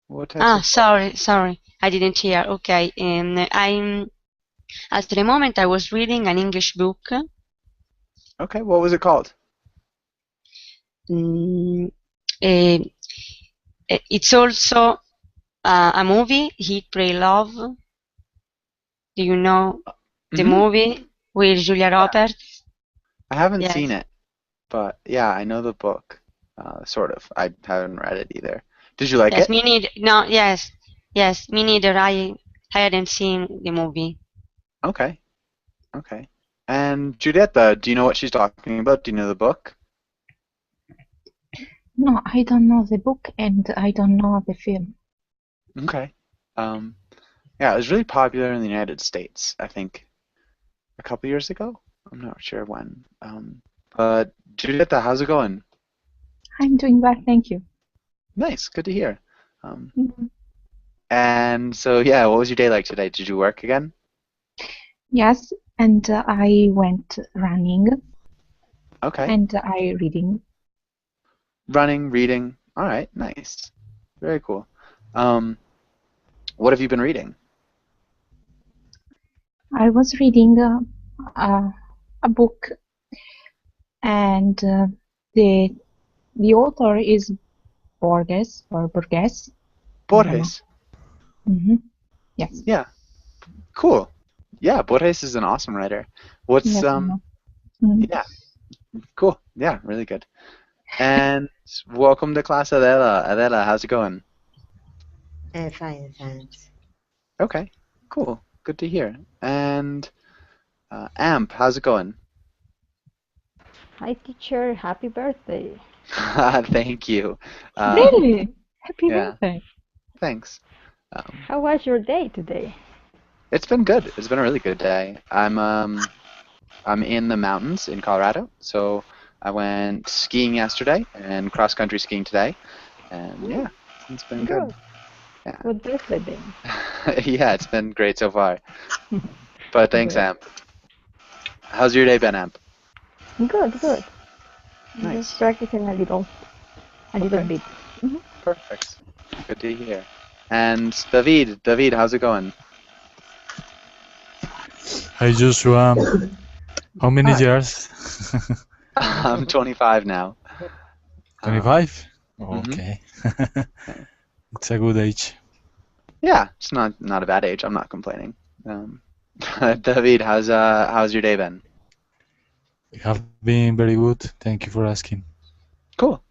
What types of books? Sorry, I didn't hear. Okay, at the moment I was reading an English book. Okay, what was it called? Mm, eh, it's also a movie, Eat, Pray, Love. Do you know the Mm-hmm. movie with Julia Yeah. Roberts? I haven't seen Yes. it, but yeah, I know the book. Sort of. I haven't read it either. Did you like Yes, it? me neither. No, yes, yes, me neither. I hadn't seen the movie. Okay. Okay. And Giulietta, do you know what she's talking about? Do you know the book? No, I don't know the book and I don't know the film. Okay. Um, yeah, it was really popular in the United States, I think a couple years ago. I'm not sure when. But Giulietta, how's it going? I'm doing well, thank you. Nice, good to hear. Um, Mhm. and so yeah, what was your day like today? Did you work again? Yes, and I went running Okay. and I reading. Running, reading. All right, nice. Very cool. Um, what have you been reading? I was reading a book and the the author is Borges or Borges. I don't know. Borges. Yes, Yeah, cool. Yeah, Borges is an awesome writer. What's yes, I know. Mhm. yeah, cool. Yeah, really good. And welcome to class, Adela. Adela, how's it going? Fine, thanks. Okay, cool. Good to hear. And Amp, how's it going? Hi, teacher. Happy birthday. Thank you. Um, Really? Happy yeah, birthday. thanks. Um, How was your day today? it's been good. It's been a really good day. I'm in the mountains in Colorado, so I went skiing yesterday and cross country skiing today, and yeah, it's been good. Good. Yeah, Good birthday then. yeah, it's been great so far. But thanks, Good. Amp. How's your day been, Amp? Good, good. I'm just Nice. practicing a little Okay, bit. Mhm. perfect. Good to hear. And David, how's it going? Hi Joshua, how many Hi. years? I'm 25 now. 25? Mhm. Okay, it's a good age. Yeah, it's not a bad age. I'm not complaining. Um, David, how's your day been? We have been very good. Thank you for asking. Cool.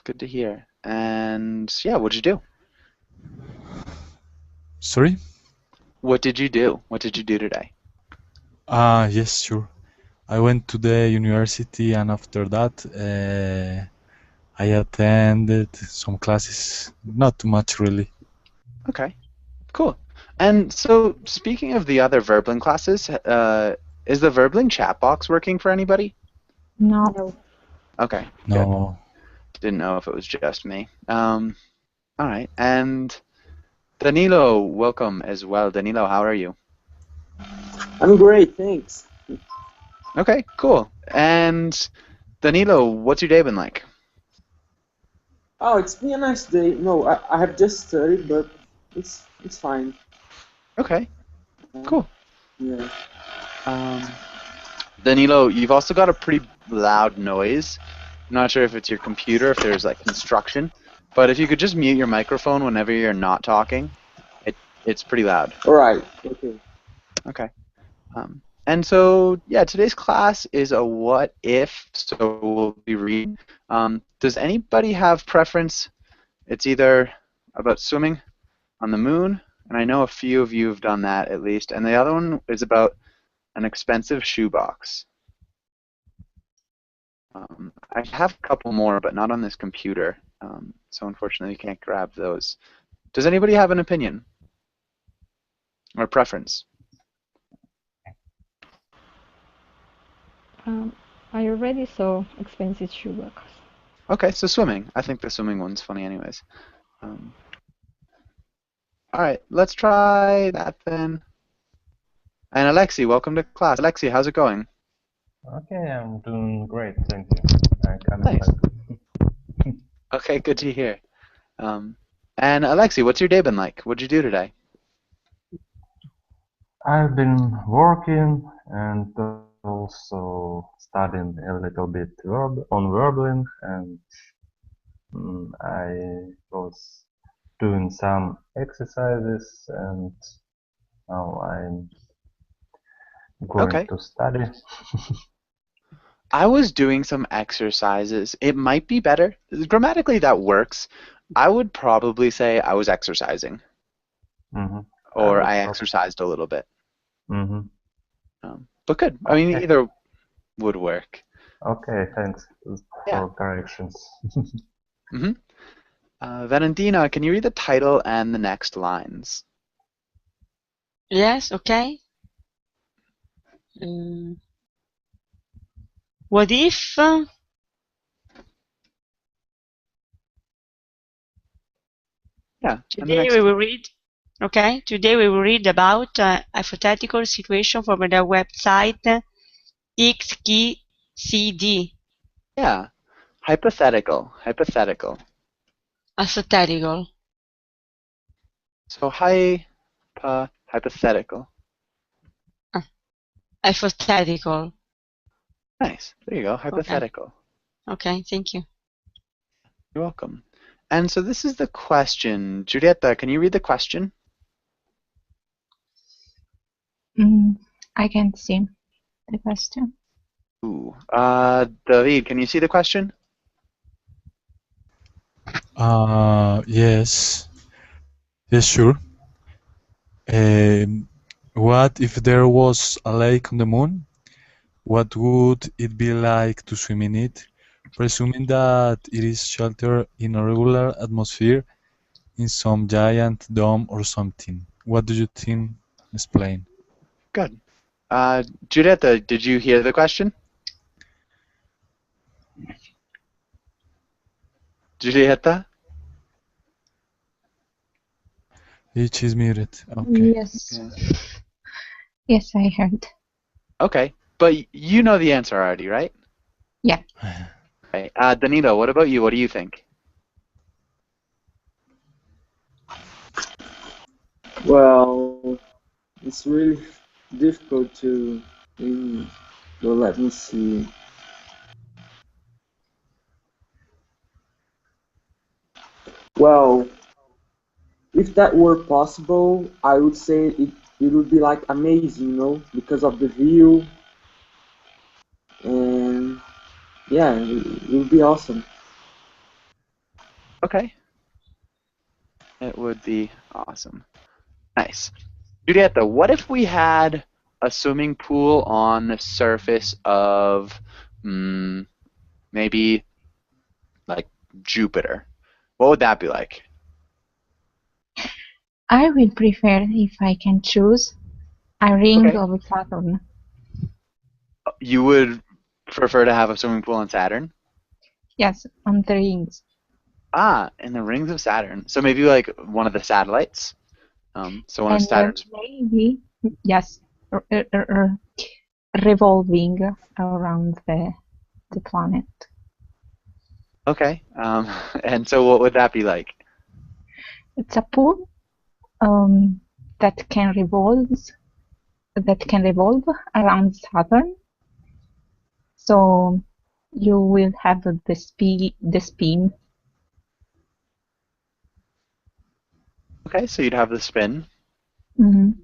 Good to hear. And yeah, what'd you do? Sorry? What did you do? What did you do today? Yes, sure. I went to the university and after that I attended some classes. Not too much really. Okay, cool. And so, speaking of the other Verbling classes, is the Verbling chat box working for anybody? No, No. Okay, good. No. Didn't know if it was just me. All right. And Danilo, welcome as well. Danilo, how are you? I'm great, thanks. Okay, cool. And Danilo, what's your day been like? Oh, it's been a nice day. No, I have just studied, but it's fine. Okay, cool. Yeah. Um, Danilo, you've also got a pretty loud noise. I'm not sure if it's your computer, if there's like construction, but if you could just mute your microphone whenever you're not talking, it's pretty loud. All right. Okay. Okay. And so, yeah, today's class is a what if, so we'll be reading. Does anybody have preference? It's either about swimming on the moon, and I know a few of you have done that at least, and the other one is about an expensive shoebox. I have a couple more, but not on this computer, so unfortunately you can't grab those. Does anybody have an opinion or preference? Um, I already saw expensive shoebox. Okay, so swimming. I think the swimming one's funny anyways. All right, let's try that then. And Alexi, welcome to class. Alexi, how's it going? Okay, I'm doing great, thank you. I can Nice. help. Okay, good to hear. And Alexi, what's your day been like? What'd you do today? I've been working and also studying a little bit on Verbling, and I was doing some exercises, and now I'm going Okay. to study. I was doing some exercises. It might be better. Grammatically, that works. I would probably say I was exercising, hmm I or would I probably. exercised a little bit. hmm But good. I mean, Okay. either would work. Okay, thanks Yeah. for corrections. Mm-hmm. Valentina, can you read the title and the next lines? Yes, okay. What if Yeah, and the today we next. will read? Okay, today we will read about a hypothetical situation from the website XKCD. Yeah, hypothetical. Hypothetical. Hypothetical. So hypothetical. Hypothetical. Nice. There you go. Okay. Hypothetical. Okay, thank you. You're welcome. And so this is the question. Giulietta, can you read the question? I can't see the question. Ooh. David, can you see the question? Yes. Yes, sure. What if there was a lake on the moon? What would it be like to swim in it? Presuming that it is sheltered in a regular atmosphere in some giant dome or something. What do you think? Explain. Good. Giulietta, did you hear the question? Giulietta? Each is muted. Okay. Yes. Yeah. Yes, I heard. Okay, but you know the answer already, right? Yeah. Okay. Danilo, what about you? What do you think? Well, it's really difficult to. Well, let me see. Well, if that were possible, I would say it would be like amazing, because of the view, and yeah, it would be awesome. Okay. It would be awesome. Nice. Giulietta, what if we had a swimming pool on the surface of maybe like Jupiter? What would that be like? I will prefer, if I can choose, a ring Okay. of Saturn. You would prefer to have a swimming pool on Saturn? Yes, on the rings. Ah, in the rings of Saturn. So maybe like one of the satellites. So one of And Saturn's. maybe, yes, revolving around the planet. Okay. And so what would that be like? It's a pool that can revolve around Saturn. So you will have the spin. Okay, so you'd have the spin. Mhm.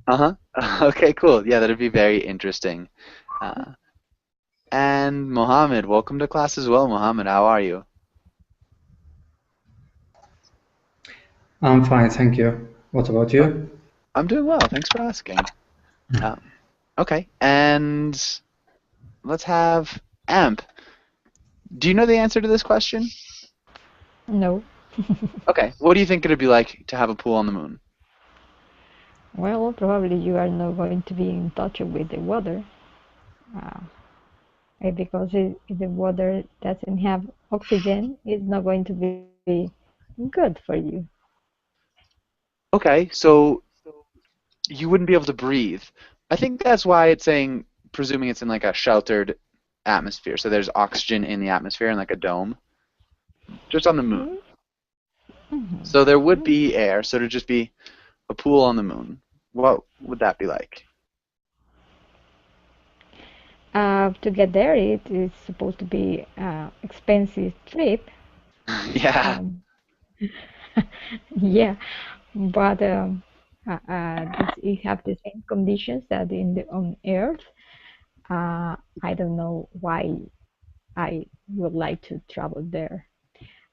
Uh-huh. Okay, cool. Yeah, that'd be very interesting. And Mohammed, welcome to class as well. Mohammed, how are you? I'm fine, thank you. What about you? I'm doing well. Thanks for asking. Okay, and let's have Amp. Do you know the answer to this question? No. Okay, what do you think it'd be like to have a pool on the moon? Well, probably you are not going to be in touch with the water. Because if the water doesn't have oxygen, it's not going to be good for you. Okay, so you wouldn't be able to breathe. I think that's why it's saying, presuming it's in like a sheltered atmosphere. So there's oxygen in the atmosphere in like a dome. Just on the moon. So there would be air, so it would just be a pool on the moon. What would that be like? To get there, it is supposed to be an expensive trip. Yeah. Yeah, but it have the same conditions that on Earth. I don't know why I would like to travel there.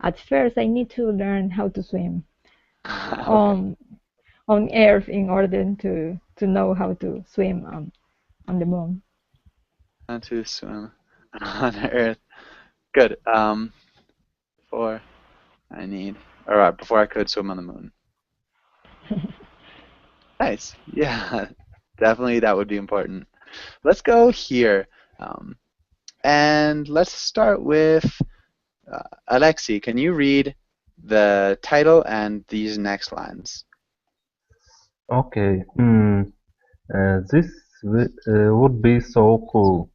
At first, I need to learn how to swim Okay. on Earth in order to know how to swim on the moon. How to swim on Earth. Good. Before I need, or before I could swim on the moon. Nice. Yeah. Definitely, that would be important. Let's go here, and let's start with Alexi. Can you read the title and these next lines? Okay. This would be so cool.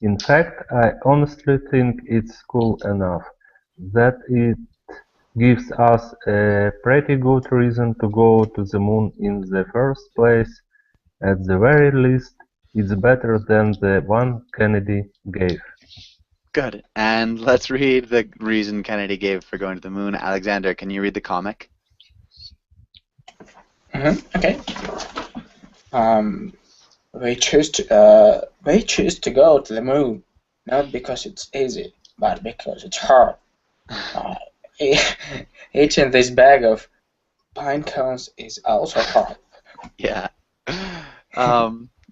In fact, I honestly think it's cool enough that it gives us a pretty good reason to go to the moon in the first place. At the very least, it's better than the one Kennedy gave. Good. And let's read the reason Kennedy gave for going to the moon. Alexander, can you read the comic? Okay. We choose to go to the moon not because it's easy, but because it's hard. Eating this bag of pine cones is also hard. Yeah.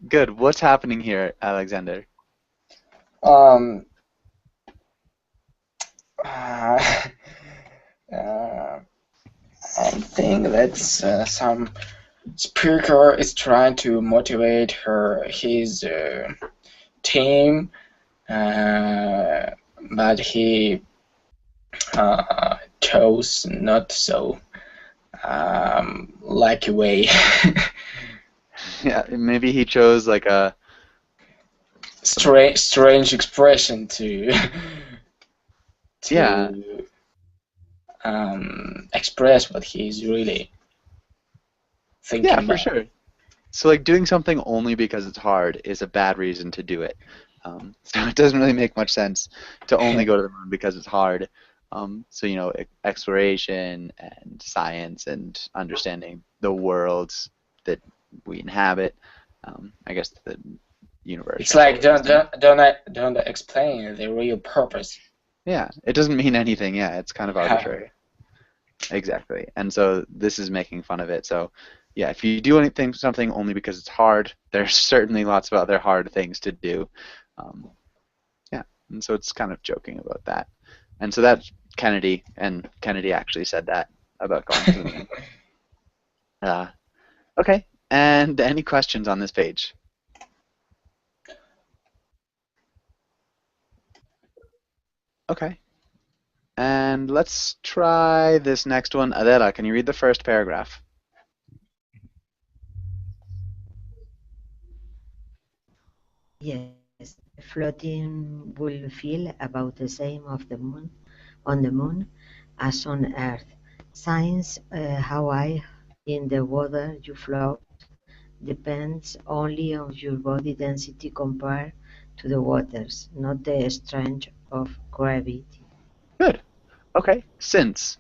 Good. What's happening here, Alexander? I think that's some speaker is trying to motivate his team, but he chose not so lucky way. Yeah, maybe he chose like a strange expression to yeah. Express what he's really thinking Yeah, about. for sure. So like doing something only because it's hard is a bad reason to do it. So it doesn't really make much sense to only go to the moon because it's hard. So you know, exploration and science and understanding the worlds that we inhabit. I guess the universe. It's like don't explain the real purpose. Yeah, it doesn't mean anything. Yeah, it's kind of arbitrary. Exactly. And so this is making fun of it. So yeah, if you do something only because it's hard, there's certainly lots of other hard things to do. Yeah, and so it's kind of joking about that. And so that's Kennedy, and Kennedy actually said that about going to the moon. Okay, and any questions on this page? Okay. And let's try this next one. Adela, can you read the first paragraph? Yes, floating will feel about the same on the moon as on Earth. Since how high in the water you float depends only on your body density compared to the waters, not the strength of gravity. Good. Okay. Since.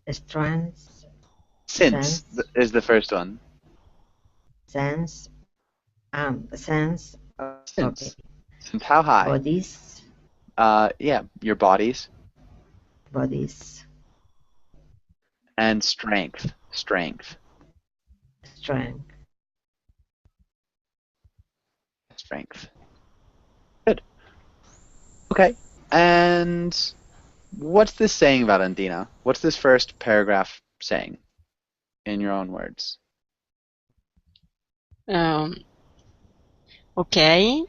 Strength. Since is the first one. Since. Since. Okay. Since how high? Bodies. Yeah, your bodies. Bodies. And strength. Strength. Good. Okay. And what's this saying, Valentina? What's this first paragraph saying? In your own words. Okay.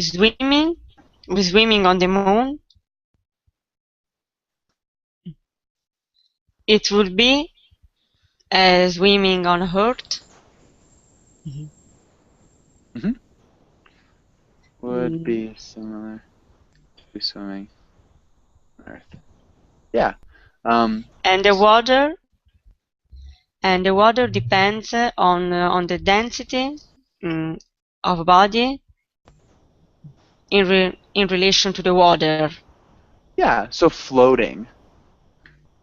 Swimming on the moon. It would be swimming on Earth. Would be similar to swimming Earth. Yeah. And the water depends on the density of body in relation to the water. Yeah. So floating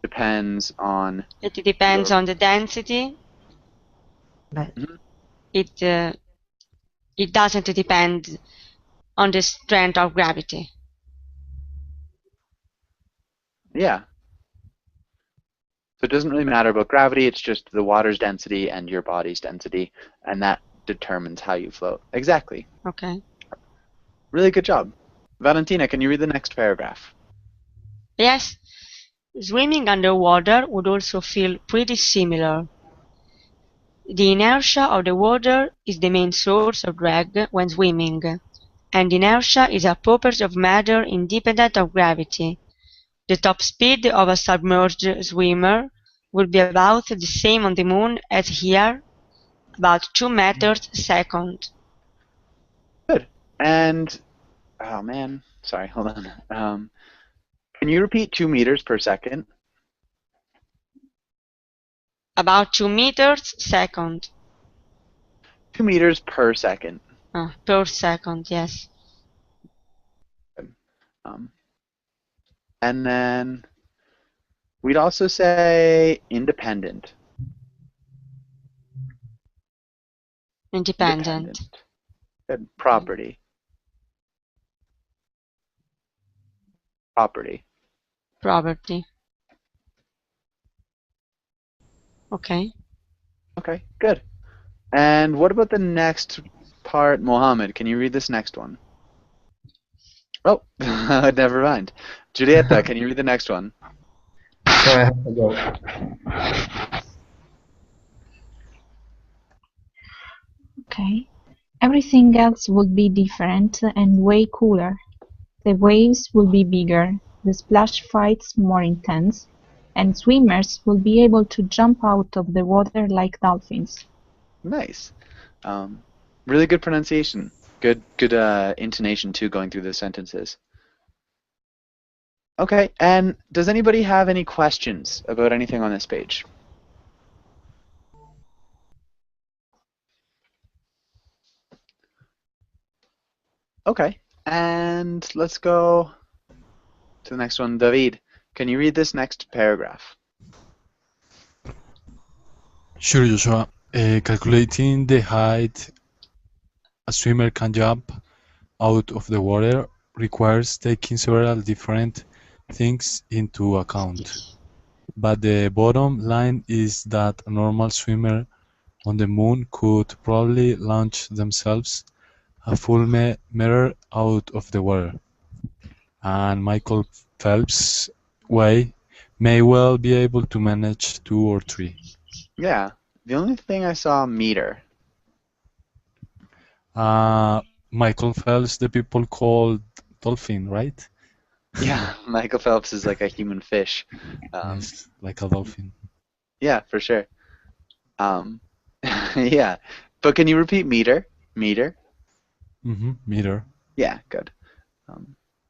depends on. It depends on the density. But It doesn't depend on the strength of gravity. Yeah. So it doesn't really matter about gravity. It's just the water's density and your body's density, and that determines how you float. Exactly. Okay. Really good job. Valentina, can you read the next paragraph? Yes, swimming underwater would also feel pretty similar. The inertia of the water is the main source of drag when swimming, and inertia is a property of matter independent of gravity. The top speed of a submerged swimmer would be about the same on the Moon as here, about 2 meters a second. Good. And, oh man, sorry, hold on. Can you repeat 2 meters per second? About 2 meters second. 2 meters per second. Per second, yes. And then we'd also say independent. Independent. Good. Property. Property. Property. Okay. Okay, good. And what about the next part, Mohammed? Can you read this next one? Oh, never mind. Julieta, can you read the next one? So I have to go. Okay. Everything else would be different and way cooler. The waves will be bigger, the splash fights more intense, and swimmers will be able to jump out of the water like dolphins. Nice. Really good pronunciation. Good intonation too going through the sentences. Okay, and does anybody have any questions about anything on this page? Okay, and let's go to the next one. David, can you read this next paragraph? Sure, Joshua. Calculating the height a swimmer can jump out of the water requires taking several different things into account. But the bottom line is that a normal swimmer on the Moon could probably launch themselves a full meter out of the water. And Michael Phelps' may well be able to manage 2 or 3. Yeah, the only thing I saw meter. Michael Phelps, the people called dolphin, right? Yeah, Michael Phelps is like a human fish. Yes, like a dolphin. Yeah, for sure. Yeah, but can you repeat meter? Meter? Meter. Yeah, good.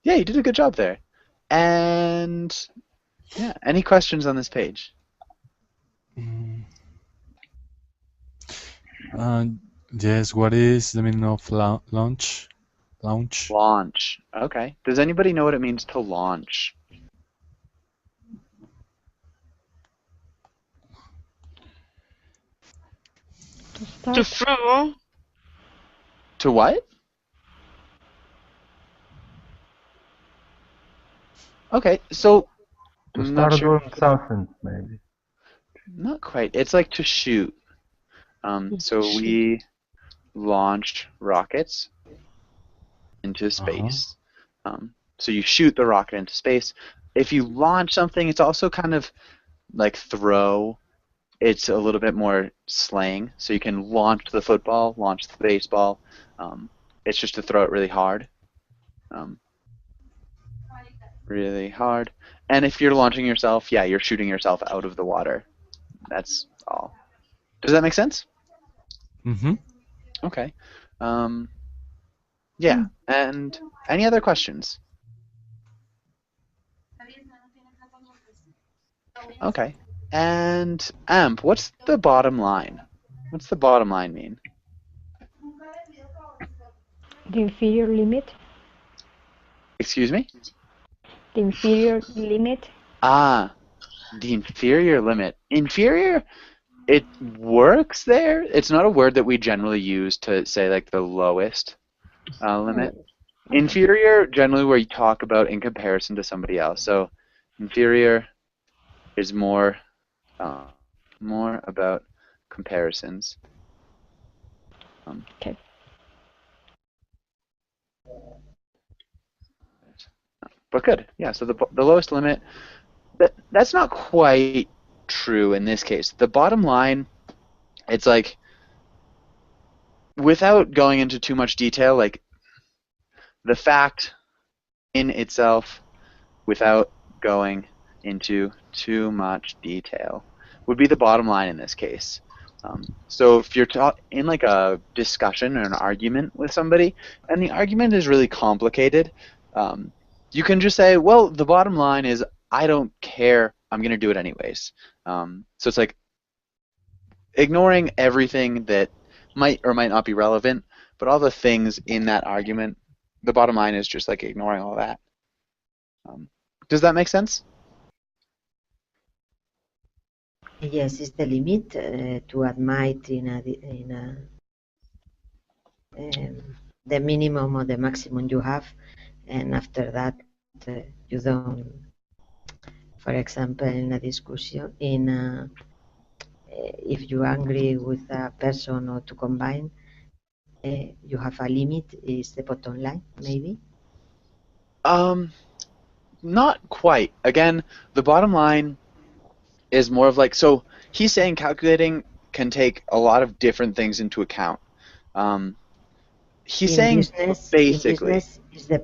Yeah, you did a good job there. And yeah, any questions on this page? Yes, what is the meaning of launch? Launch. Launch. Okay. Does anybody know what it means to launch? To throw. To what? Okay, so To I'm not start sure. doing something, maybe. Not quite. It's like to shoot. So we launch rockets into space. So you shoot the rocket into space. If you launch something, it's also kind of like throw. It's a little bit more slang. So you can launch the football, launch the baseball. It's just to throw it really hard. Really hard. And if you're launching yourself, yeah, you're shooting yourself out of the water. That's all. Does that make sense? Okay. Yeah. And any other questions? Okay. And Amp, what's the bottom line? What's the bottom line mean? The inferior limit. Excuse me? The inferior limit. Ah, the inferior limit. Inferior, it works there. It's not a word that we generally use to say like the lowest limit. Okay. Inferior, generally where you talk about in comparison to somebody else. So inferior is more about comparisons. Okay. But good, yeah. So the lowest limit, that's not quite true in this case. The bottom line, it's like, without going into too much detail, like the fact in itself, without going into too much detail, would be the bottom line in this case. So if you're in like a discussion or an argument with somebody, and the argument is really complicated, you can just say, well, the bottom line is I don't care, I'm going to do it anyways. So it's like ignoring everything that might or might not be relevant, but all the things in that argument, the bottom line is just like ignoring all that. Does that make sense? Yes, it's the limit to admit the minimum or the maximum you have, and after that you don't. For example, in a discussion, if you're angry with a person or to combine, you have a limit. Is the bottom line maybe? Not quite. Again, the bottom line is more of like, so he's saying calculating can take a lot of different things into account. He's saying basically. In business is the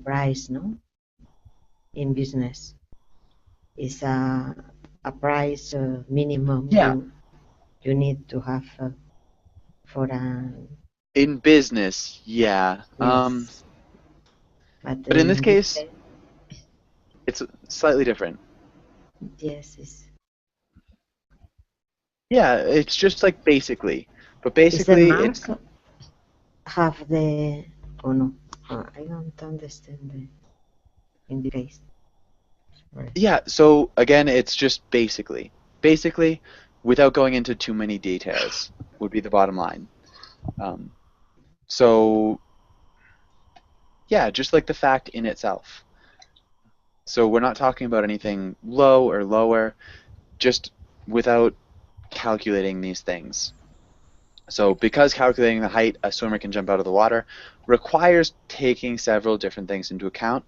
price, no? In business, is a price minimum. Yeah. You need to have for a. In business, yeah. Yes. But in this case, it's slightly different. Yes. Yeah, it's just like basically, but basically it's have the no. I don't understand the in the case. Sorry. Yeah. So again, it's just basically, without going into too many details, would be the bottom line. So yeah, just like the fact in itself. So we're not talking about anything low or lower, just without calculating these things. So because calculating the height a swimmer can jump out of the water requires taking several different things into account,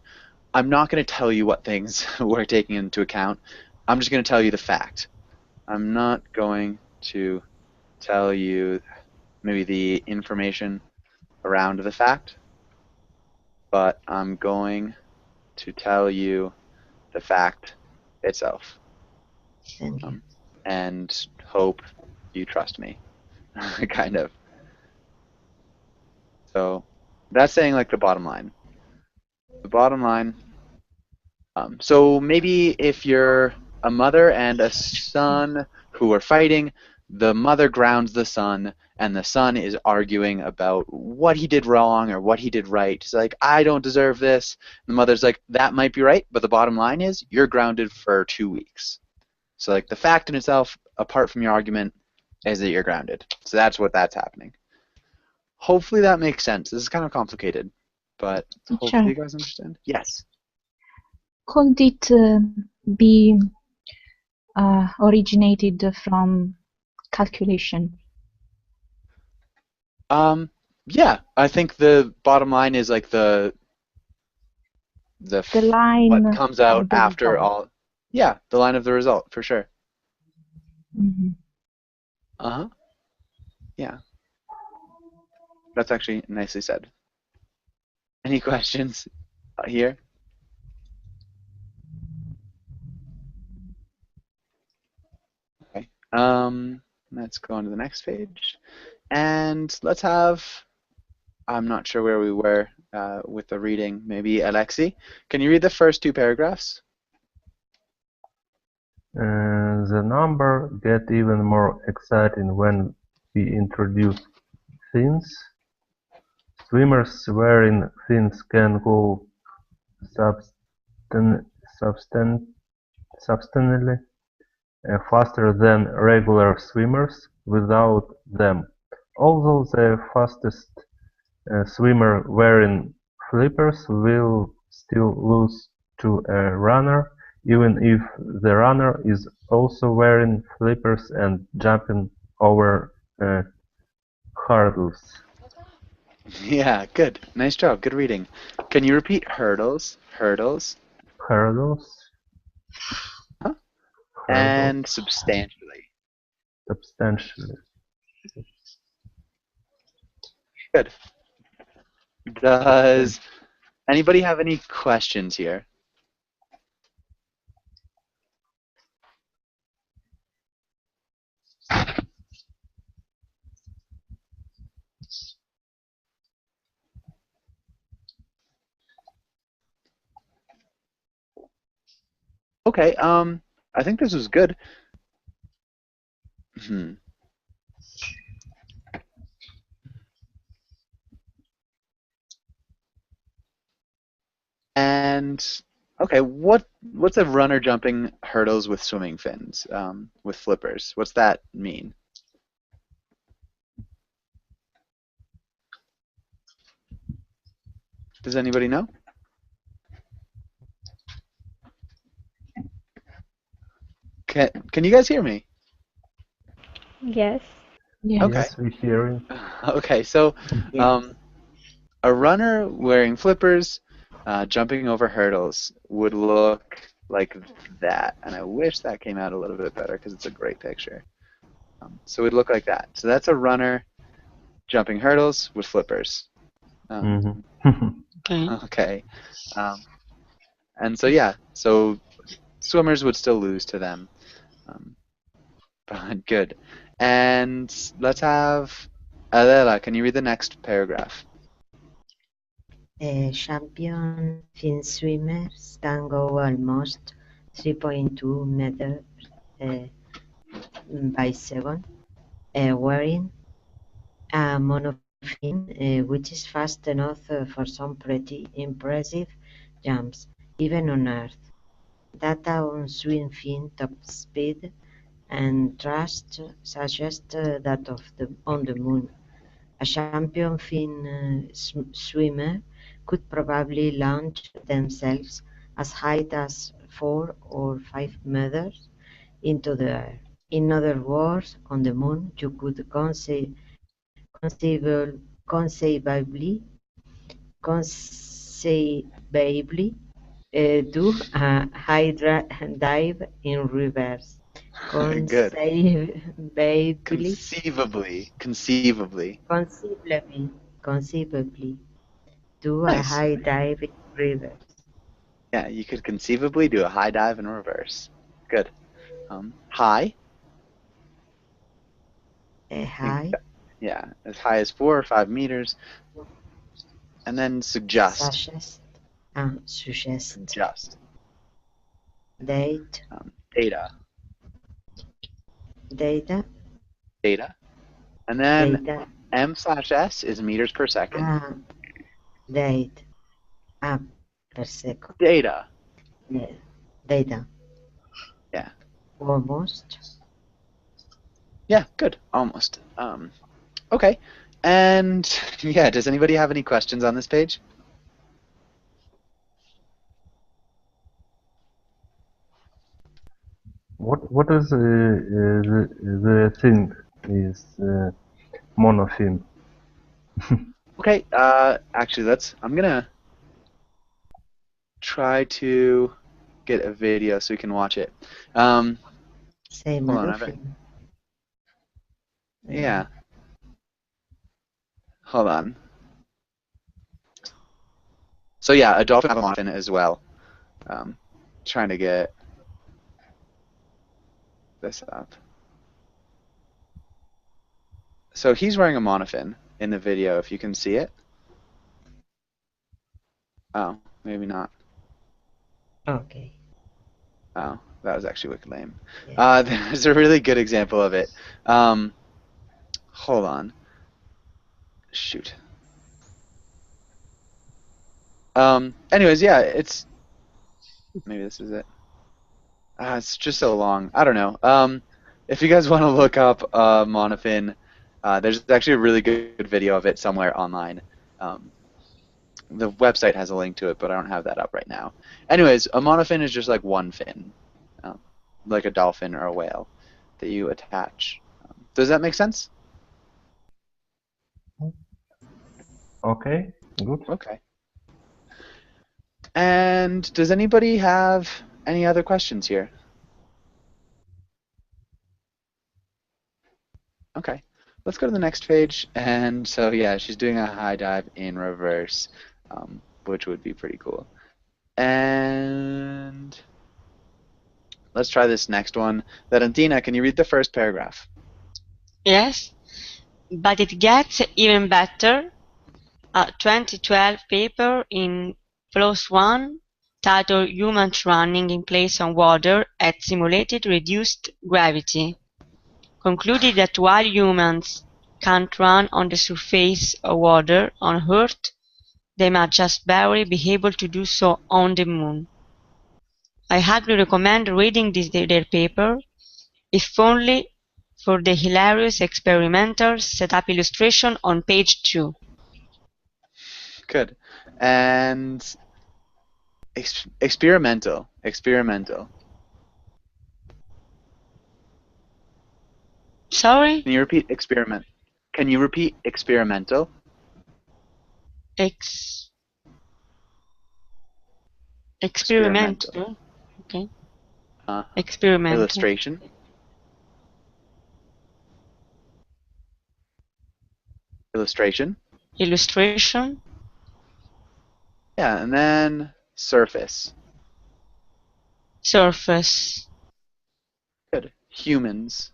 I'm not going to tell you what things we're taking into account. I'm just going to tell you the fact. I'm not going to tell you maybe the information around the fact, but I'm going to tell you the fact itself. Thank you. And hope you trust me, kind of. So that's saying like the bottom line. The bottom line. So maybe if you're a mother and a son who are fighting, the mother grounds the son, and the son is arguing about what he did wrong or what he did right. He's like, I don't deserve this. And the mother's like, that might be right, but the bottom line is you're grounded for 2 weeks. So like the fact in itself, apart from your argument, is that you're grounded. So that's happening. Hopefully that makes sense. This is kind of complicated, but hopefully you guys understand. Yes. Could it be originated from calculation? Yeah, I think the bottom line is like the line what comes out after result. all. Yeah, the line of the result for sure. Mm-hmm. Yeah. That's actually nicely said. Any questions here? Okay. Let's go on to the next page. And let's have, I'm not sure where we were with the reading, maybe Alexi. Can you read the first 2 paragraphs? The number get even more exciting when we introduce fins. Swimmers wearing fins can go substan substantially faster than regular swimmers without them, although the fastest swimmer wearing flippers will still lose to a runner, even if the runner is also wearing flippers and jumping over hurdles. Yeah, good. Nice job. Good reading. Can you repeat hurdles? Hurdles. Hurdles? Huh? Hurdles. And substantially. Substantially. Good. Does anybody have any questions here? Okay, I think this was good. And okay, what's a runner jumping hurdles with swimming fins, with flippers? What's that mean? Does anybody know? Can you guys hear me? Yes. Yeah. Okay. Yes, we hear you. Okay, so Yes. a runner wearing flippers, jumping over hurdles would look like that, and I wish that came out a little bit better because it's a great picture. So it would look like that. So that's a runner jumping hurdles with flippers. Okay. Okay. And so yeah, so swimmers would still lose to them. But good. And let's have Adela, can you read the next paragraph? Champion fin swimmers can go almost 3.2 meters by second, wearing a monofin, which is fast enough for some pretty impressive jumps, even on Earth. Data on swim fin top speed and thrust suggest that on the Moon. A champion fin swimmer could probably launch themselves as high as 4 or 5 meters into the air. In other words, on the Moon you could conceivably do a high dive in reverse. Good. Conceivably do a Nice. high dive in reverse. Yeah, you could conceivably do a high dive in reverse. Good. High? High? Yeah, as high as 4 or 5 meters. And then suggest. Suggest. Suggest. Date. Data. Data. Data. And then Data. M/S is meters per second. Date. Per second. Data. Yeah. Data. Yeah. Almost. Yeah, good. Almost. Okay. And yeah, does anybody have any questions on this page? What is the thing is monofin? Okay. Actually, I'm gonna try to get a video so we can watch it. Say Hold on, monofin. Yeah. Hold on. So yeah, a dolphin have a monofin as well. Trying to get this up. So he's wearing a monofin in the video, if you can see it. Oh, maybe not. Okay. Oh, That was actually wicked lame. Yeah. There's a really good example of it. Hold on. Shoot. Anyways, yeah, it's maybe this is it. It's just so long. I don't know. If you guys want to look up monofin, there's actually a really good video of it somewhere online. The website has a link to it, but I don't have that up right now. Anyways, a monofin is just like one fin, like a dolphin or a whale that you attach. Does that make sense? Okay, good. Okay. And does anybody have any other questions here? Okay, let's go to the next page. And so, yeah, she's doing a high dive in reverse, which would be pretty cool. And let's try this next one. Valentina, can you read the first paragraph? Yes, but it gets even better. A 2012 paper in PLOS One, titled Humans Running in Place on Water at Simulated Reduced Gravity, concluded that while humans can't run on the surface of water on Earth, they might just barely be able to do so on the Moon. I highly recommend reading their paper, if only for the hilarious experimental setup illustration on page 2. Good. And experimental. Sorry? Can you repeat experiment? Can you repeat experimental? Experimental. Okay. Experimental. Illustration. Illustration. Yeah, and then surface. Good. Humans.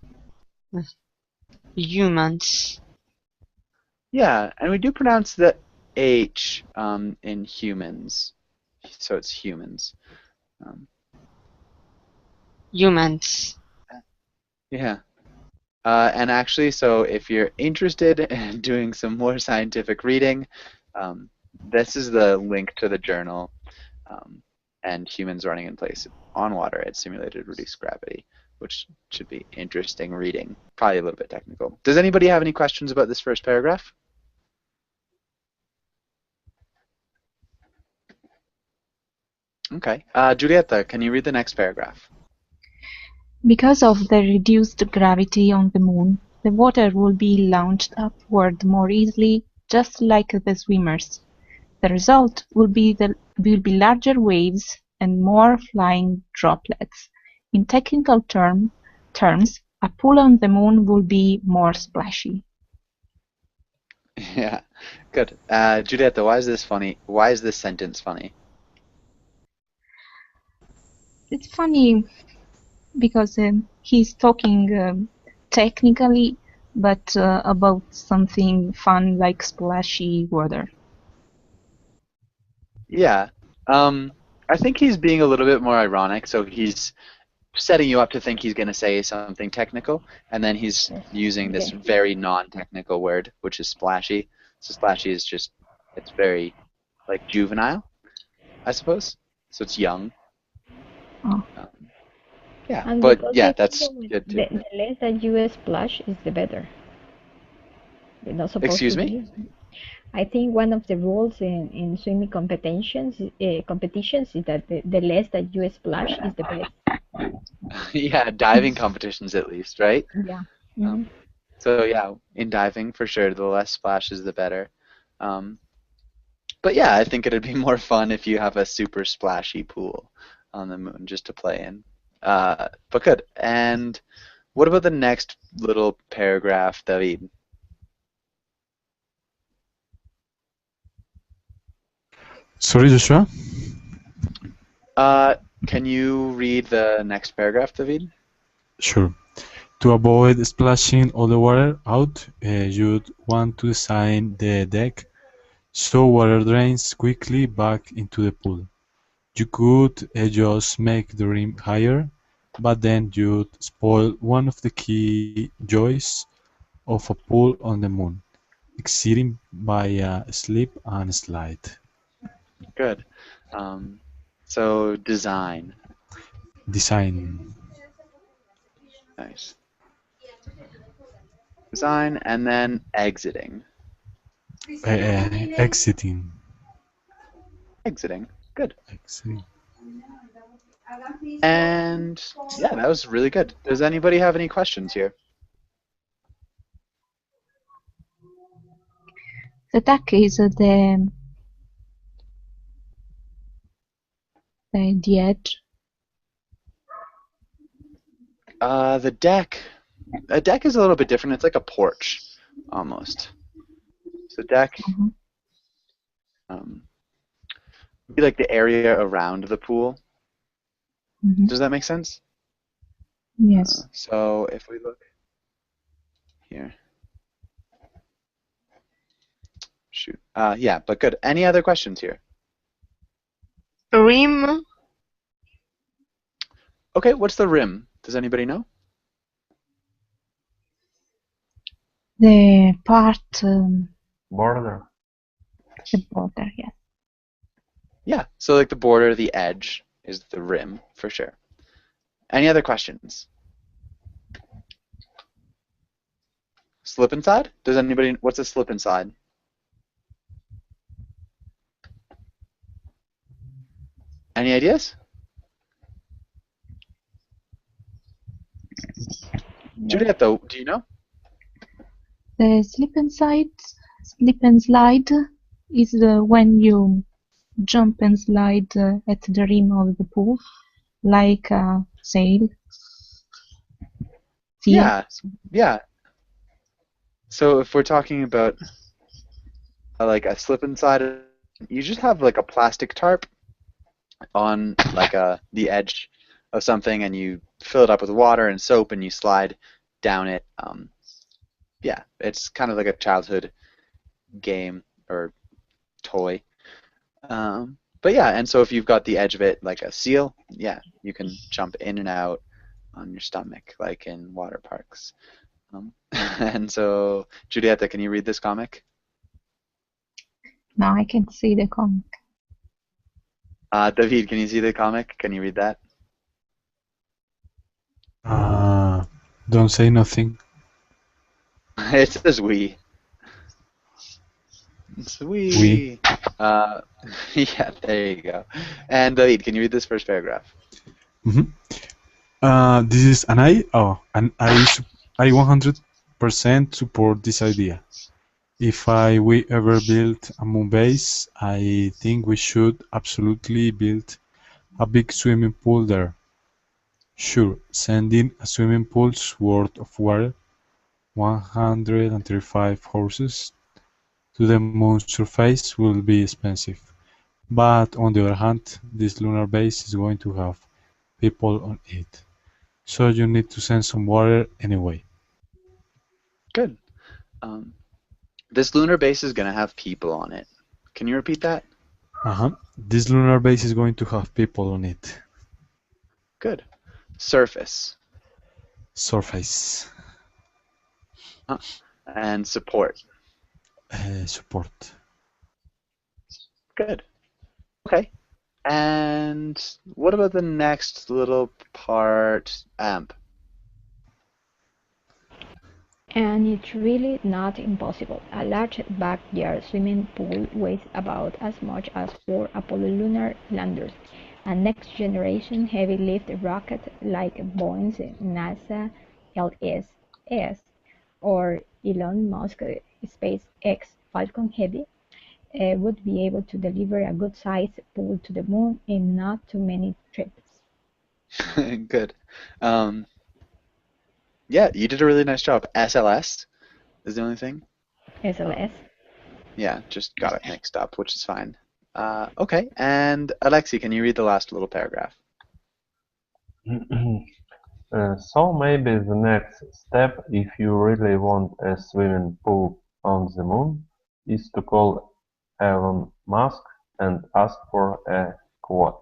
Yeah, and we do pronounce the H in humans. So it's humans. Humans. Yeah. And actually, so if you're interested in doing some more scientific reading, this is the link to the journal, and humans running in place on water at simulated reduced gravity, which should be interesting reading. Probably a little bit technical. Does anybody have any questions about this first paragraph? Okay. Giulietta, can you read the next paragraph? Because of the reduced gravity on the Moon, the water will be launched upward more easily, just like the swimmers. The result will be larger waves and more flying droplets. In technical terms, a pool on the Moon will be more splashy. Yeah, good. Giulietta, why is this funny? Why is this sentence funny? It's funny because he's talking technically, but about something fun like splashy water. Yeah. I think he's being a little bit more ironic, so he's setting you up to think he's going to say something technical, and then he's using this very non-technical word, which is splashy. So splashy is just, it's very, like, juvenile, I suppose. So it's young. Oh. Yeah, And but because yeah, I that's think good too. the less that you splash is the better. You're not supposed Excuse to me? be. I think one of the rules in swimming competitions is that the less that you splash is the best. Yeah, diving competitions at least, right? Yeah. Mm-hmm. So yeah, in diving for sure, the less splashes the better. But yeah, I think it'd be more fun if you have a super splashy pool on the Moon just to play in. But good. And what about the next little paragraph, David? Sorry, Joshua? Can you read the next paragraph, David? Sure. To avoid splashing all the water out, you'd want to design the deck so water drains quickly back into the pool. You could just make the rim higher but then you'd spoil one of the key joys of a pool on the moon, exceeding by a slip and slide. Good. So design. Design. Nice. Design, and then exiting. Exiting. Exiting. Good. Exiting. And yeah, that was really good. Does anybody have any questions here? The deck is the edge. The deck. A deck is a little bit different. It's like a porch, almost. So deck. Be like the area around the pool. Does that make sense? Yes. So if we look here. Shoot. Yeah, but good. Any other questions here? Rim. Okay, what's the rim? Does anybody know? The part. Border. The border, yes. Yeah, so like the border, the edge is the rim for sure. Any other questions? Slip inside? Does anybody? What's a slip inside? Any ideas? Juliet, though, do you know? The slip and slide is when you jump and slide at the rim of the pool, like a sail. Yeah, yeah. So if we're talking about like a slip and slide, you just have like a plastic tarp on like the edge of something, and you fill it up with water and soap, and you slide down it. Yeah, it's kind of like a childhood game or toy. But yeah, and so if you've got the edge of it like a seal, yeah, you can jump in and out on your stomach like in water parks. And so, Julieta, can you read this comic? Now I can see the comic. David, can you see the comic? Can you read that? Don't say nothing. It says we. It's we. We. Yeah, there you go. And David, can you read this first paragraph? This is an I 100% support this idea. If we ever build a moon base, I think we should absolutely build a big swimming pool there. Sure, sending a swimming pool's worth of water, 135 horses, to the moon's surface will be expensive. But on the other hand, this lunar base is going to have people on it. So you need to send some water anyway. Good. This lunar base is going to have people on it. Can you repeat that? This lunar base is going to have people on it. Good. Surface. Surface. And support. Support. Good. Okay. And what about the next little part, amp? And it's really not impossible. A large backyard swimming pool weighs about as much as 4 Apollo lunar landers. A next-generation heavy-lift rocket like Boeing's NASA LSS or Elon Musk SpaceX Falcon Heavy would be able to deliver a good-sized pool to the moon in not too many trips. Good. Yeah, you did a really nice job. SLS is the only thing? SLS? Yeah, just got it mixed up, which is fine. Okay, and Alexi, can you read the last little paragraph? So maybe the next step, if you really want a swimming pool on the moon, is to call Elon Musk and ask for a quote.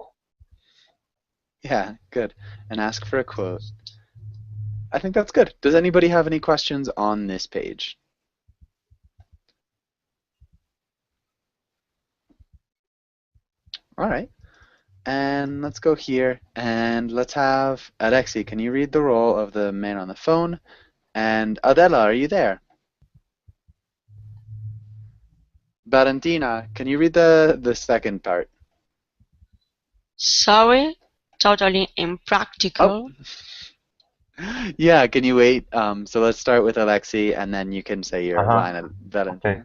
Yeah, good. And ask for a quote. I think that's good. Does anybody have any questions on this page? All right. And let's go here and let's have Alexi. Can you read the role of the man on the phone? And Adela, are you there? Valentina, can you read the second part? Sorry, totally impractical. Yeah, can you wait? So let's start with Alexi, and then you can say your line of Valentina. Okay.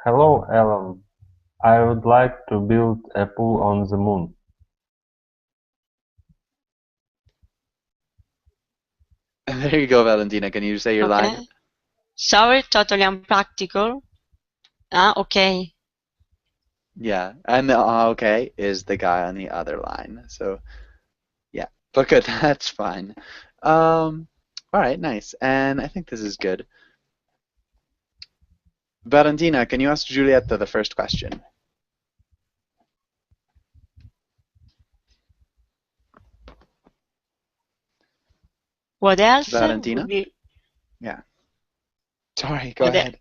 Hello, Alan. I would like to build a pool on the moon. There you go, Valentina. Can you say your line? Okay. Sorry, totally impractical. Okay. Yeah, and the okay is the guy on the other line. So yeah, but good. That's fine. All right, nice. And I think this is good. Valentina, can you ask Giulietta the first question? What else Valentina? would be Yeah. Sorry, go ahead.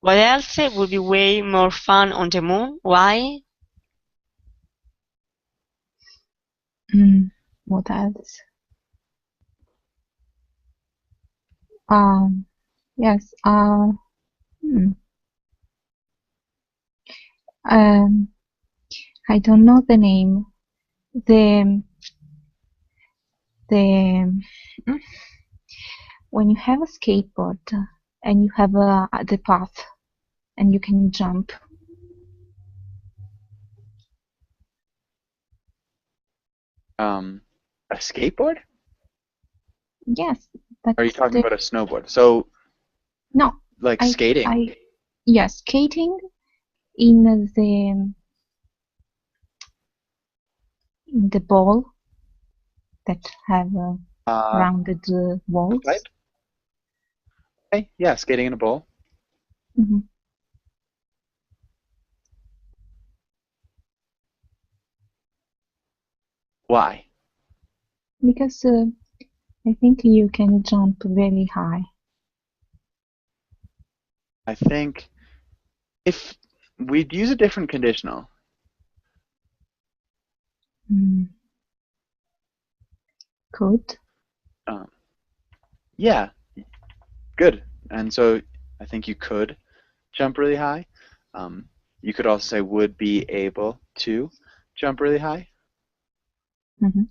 what else would be way more fun on the moon? Why? What else? Yes. I don't know the name. The when you have a skateboard and you have the path and you can jump. A skateboard? Yes, but Are you talking about a snowboard? So no, like skating? Yes, skating in the ball that have rounded walls. Pipe? Okay, yeah, skating in a bowl. Mm-hmm. Why? Because I think you can jump very high. I think if we'd use a different conditional. Could. Yeah, good. And so I think you could jump really high. You could also say would be able to jump really high. Mm-hmm.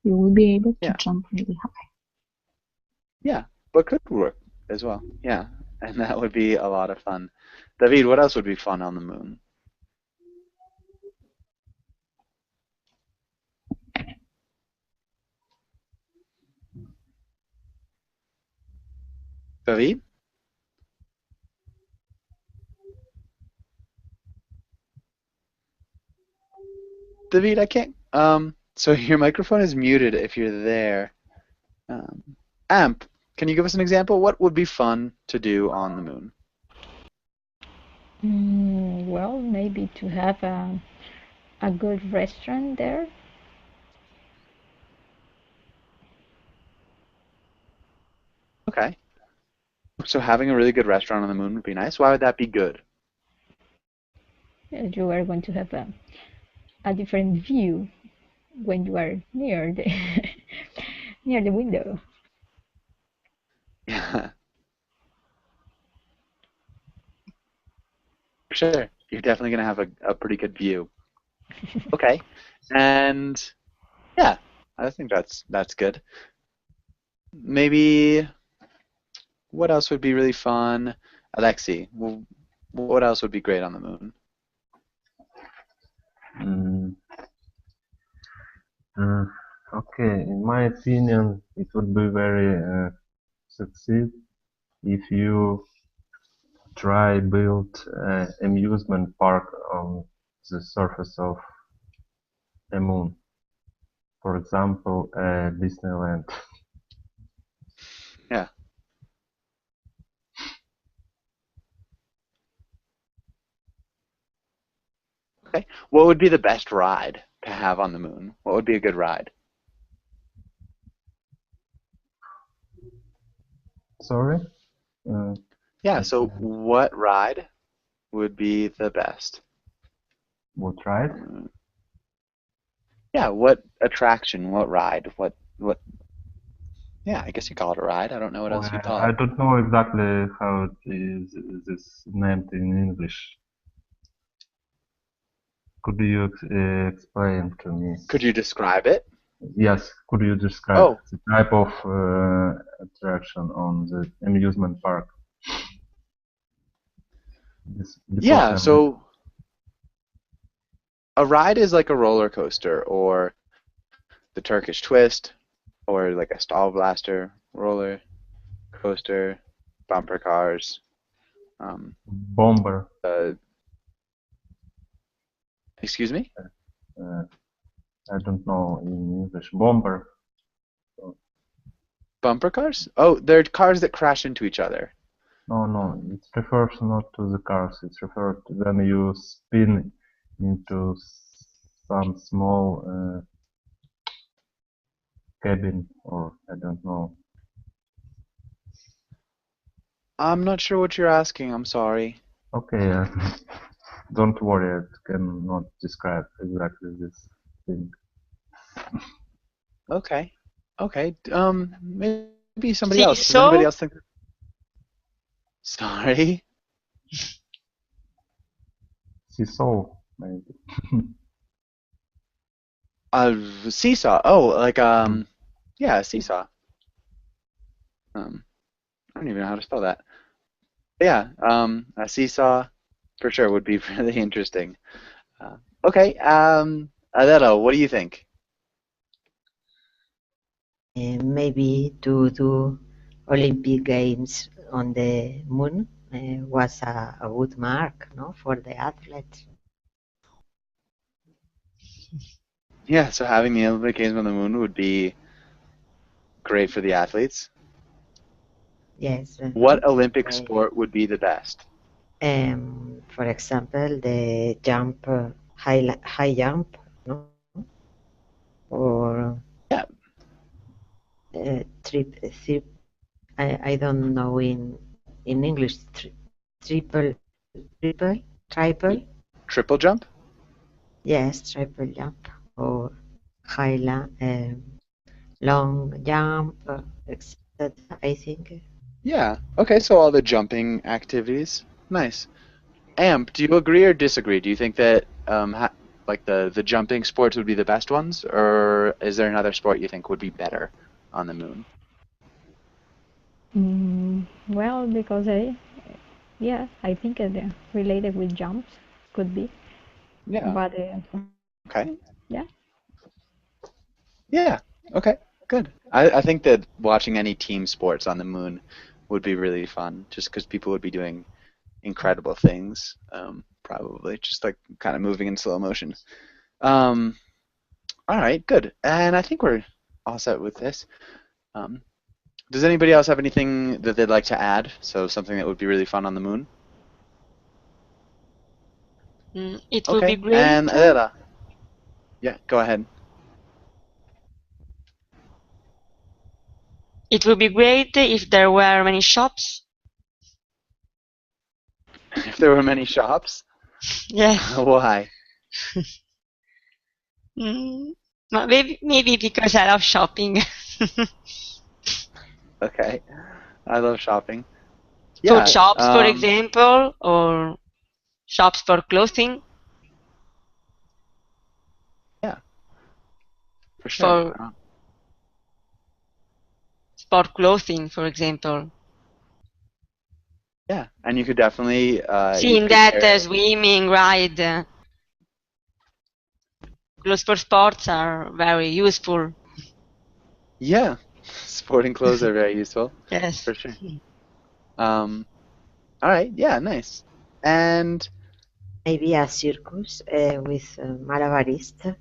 You will be able to jump really high. Yeah, but could work as well. Yeah, and that would be a lot of fun. David, what else would be fun on the moon? David? David, I can't. So your microphone is muted if you're there. Amp, can you give us an example? What would be fun to do on the moon? Well, maybe to have a good restaurant there. Okay. So having a really good restaurant on the moon would be nice. Why would that be good? You are going to have a different view when you are near the near the window. Yeah. For sure. You're definitely going to have a pretty good view. Okay. And yeah, I think that's good. Maybe what else would be really fun? Alexi, what else would be great on the moon? Okay, in my opinion, it would be very succeed if you try build an amusement park on the surface of a moon. For example, Disneyland. Yeah. Okay. What would be the best ride? to have on the moon? What would be a good ride? Sorry? Yeah, so what ride would be the best? What ride? Yeah, what attraction, what ride, what yeah, I guess you call it a ride. I don't know what else you Well, call I it. don't know exactly how it is this named in English. Could you explain to me? Could you describe it? Yes, could you describe Oh, the type of attraction on the amusement park? Because yeah, so a ride is like a roller coaster or the Turkish twist or like a stall blaster roller coaster, bumper cars. Bomber. Excuse me? I don't know in English. Bomber. Bumper cars? Oh, they're cars that crash into each other. No, it refers not to the cars. It refers to when you spin into some small cabin, or I don't know. I'm not sure what you're asking. I'm sorry. Okay, don't worry. I cannot describe exactly this thing. Okay. Okay. Maybe somebody else. Does Seesaw? anybody else think? Sorry. Seesaw, maybe. Seesaw. Oh, like yeah, a seesaw. I don't even know how to spell that. But yeah, a seesaw for sure would be really interesting. Okay, Adela, what do you think? Maybe to do Olympic Games on the moon was a good mark, no, for the athletes. Yeah, so having the Olympic Games on the moon would be great for the athletes. Yes. What Olympic sport would be the best? For example, the jump, high jump, no, or yeah, I don't know in English. Triple jump. Yes, triple jump or long jump, etc. I think. Yeah. Okay, so all the jumping activities. Nice. Amp, do you agree or disagree? Do you think that like the jumping sports would be the best ones, or is there another sport you think would be better on the moon? Well, because yeah, I think they're related with jumps could be. Yeah. But okay. Yeah. Yeah. Okay. Good. I think that watching any team sports on the moon would be really fun, just because people would be doing incredible things, probably just like kind of moving in slow motion. All right. Good. And I think we're all set with this. Does anybody else have anything that they'd like to add? So something that would be really fun on the moon? It would be great. And Adela. Yeah, go ahead. It would be great if there were many shops. If there were many shops? Yeah. Why? Maybe because I love shopping. Okay. I love shopping. Food shops, for example, or shops for clothing. Yeah. For sure. For clothes, for example. Yeah, and you could definitely seeing that swimming, ride, clothes for sports are very useful. Yeah, sporting clothes are very useful. Yes, for sure. All right, yeah, nice. And maybe a circus with malabarist,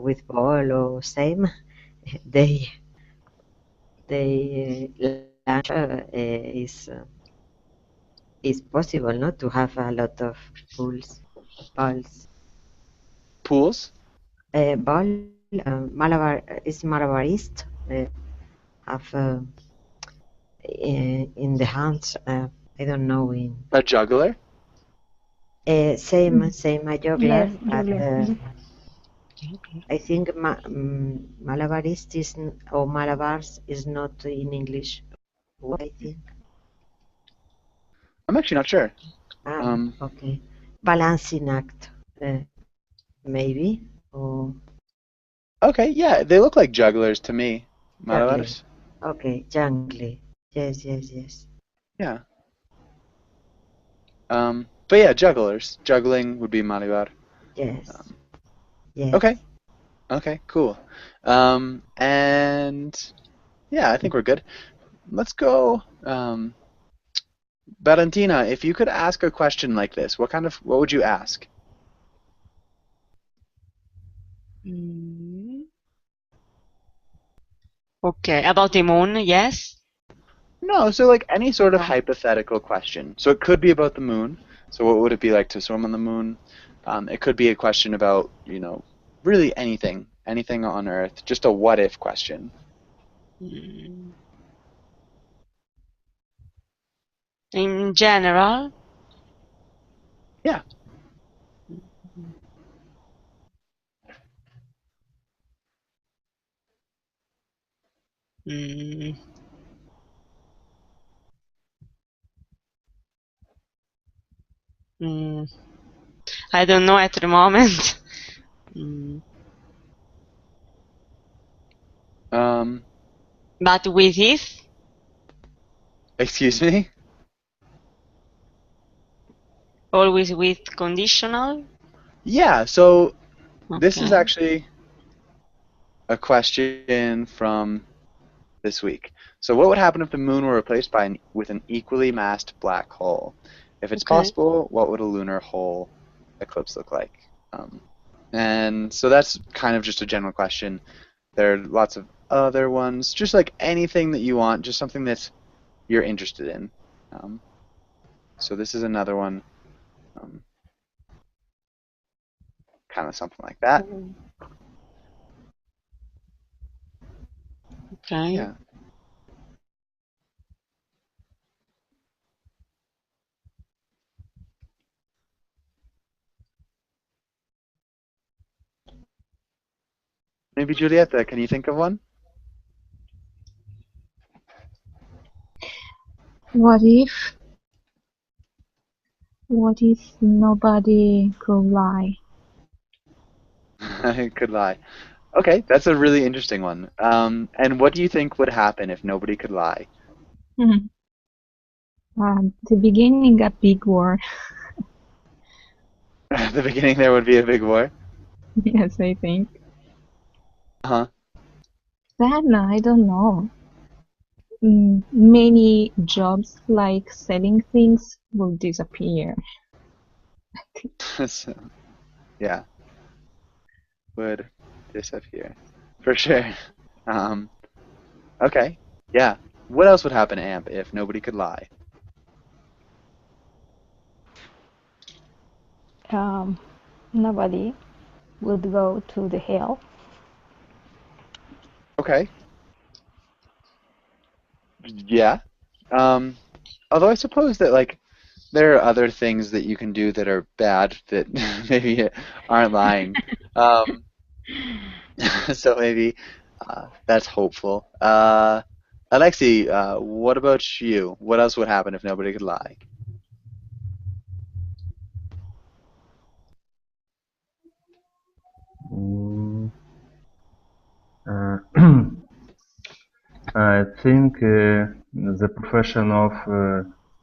with ball or same. They lunch is possible, not to have a lot of balls. Pools? ball, Malabar is Malabarist. Have in the hands. I don't know in A juggler? same a juggler, Yes, but juggler. I think Malabarist is or Malabars is not in English. What I think. I'm actually not sure. Okay. Balancing act, maybe, or Okay, yeah, they look like jugglers to me. juggling. Malabares? Okay, jungly. Yes. Yeah. But yeah, jugglers. Juggling would be Malabar. Yes. Okay. Okay, cool. And yeah, I think we're good. Let's go. Valentina, if you could ask a question like this, what would you ask? Okay, about the moon, yes? No, so like any sort of hypothetical question. So it could be about the moon. So what would it be like to swim on the moon? It could be a question about, really anything on Earth. Just a what if question. In general? Yeah. I don't know at the moment. But with if? Excuse me? Always with conditional? Yeah, so this is Okay. actually a question from this week. So what would happen if the moon were replaced with an equally massed black hole? If it's possible, what would a lunar hole eclipse look like? And so that's kind of just a general question. There are lots of other ones, just like anything that you want, just something that you're interested in. So this is another one, kind of something like that. Okay. Yeah. Maybe Julieta, can you think of one? What if nobody could lie? I could lie. Okay, that's a really interesting one. And what do you think would happen if nobody could lie? The beginning, a big war. At the beginning, there would be a big war. Yes, I think. Huh? Then, I don't know. Many jobs like selling things will disappear. So, yeah, would disappear for sure. Okay, yeah. What else would happen, Amp, if nobody could lie? Nobody would go to the hell. Okay. Yeah. Although I suppose that like there are other things that you can do that are bad that maybe aren't lying. So maybe that's hopeful. Alexi, what about you? What else would happen if nobody could lie? I think the profession of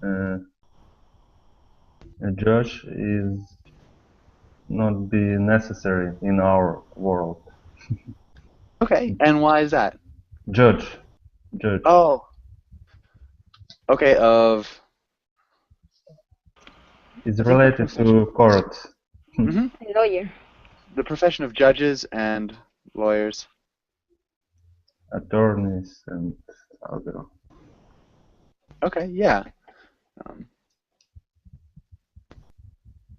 a judge is not be necessary in our world. Okay, and why is that? Judge. Oh. Okay, It's related to court. A lawyer. The profession of judges and lawyers. Attorneys and other. Okay, yeah.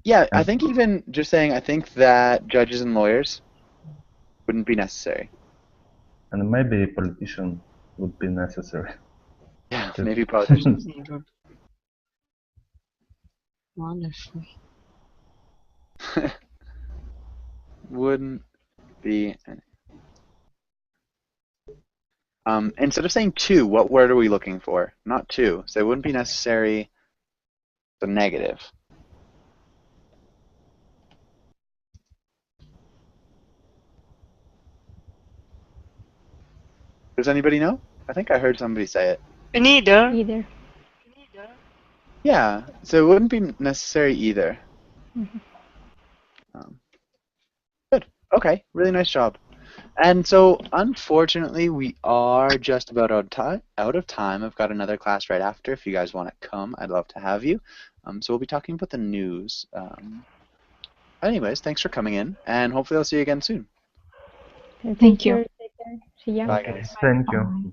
Yeah, I think even just saying I think that judges and lawyers wouldn't be necessary. And maybe a politician would be necessary. Yeah, maybe politicians. Wonderful. Wouldn't be. Instead of saying two, what word are we looking for? Not two. So it wouldn't be necessary. The negative. Does anybody know? I think I heard somebody say it. Neither. Either. Yeah, so it wouldn't be necessary either. Good. Okay, really nice job. And so, unfortunately, we are just about out of time. I've got another class right after. If you guys want to come, I'd love to have you. So we'll be talking about the news. Anyways, thanks for coming in, and hopefully I'll see you again soon. Thank you. Take care. See ya. Bye, guys. Thank you. Bye.